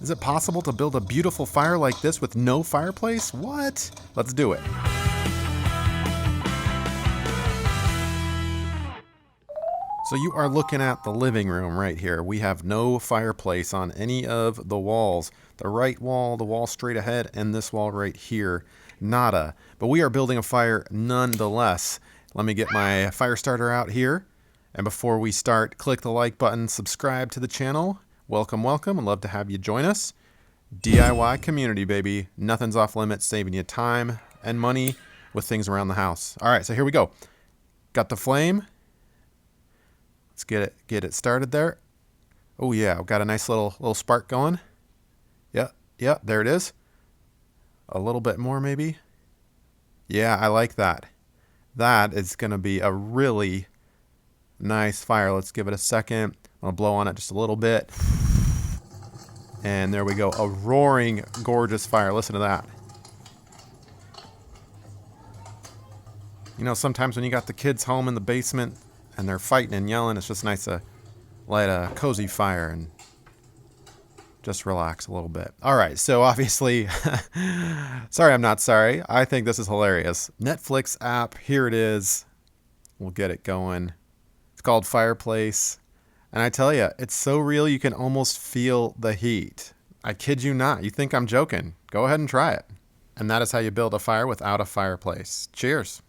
Is it possible to build a beautiful fire like this with no fireplace? What? Let's do it. So you are looking at the living room right here. We have no fireplace on any of the walls. The right wall, the wall straight ahead, and this wall right here. Nada. But we are building a fire nonetheless. Let me get my fire starter out here. And before we start, click the like button, subscribe to the channel. Welcome, welcome. I'd love to have you join us. DIY community, baby. Nothing's off limits, saving you time and money with things around the house. All right, so here we go. Got the flame. Let's get it started there. Oh yeah, I've got a nice little spark going. Yeah, there it is. A little bit more maybe. Yeah, I like that. That is going to be a really nice fire. Let's give it a second. I'll blow on it just a little bit. And there we go. A roaring, gorgeous fire. Listen to that. You know, sometimes when you got the kids home in the basement and they're fighting and yelling, it's just nice to light a cozy fire and just relax a little bit. All right, so obviously, sorry I'm not sorry. I think this is hilarious. Netflix app, here it is. We'll get it going. It's called Fireplace. And I tell you, it's so real you can almost feel the heat. I kid you not. You think I'm joking. Go ahead and try it. And that is how you build a fire without a fireplace. Cheers.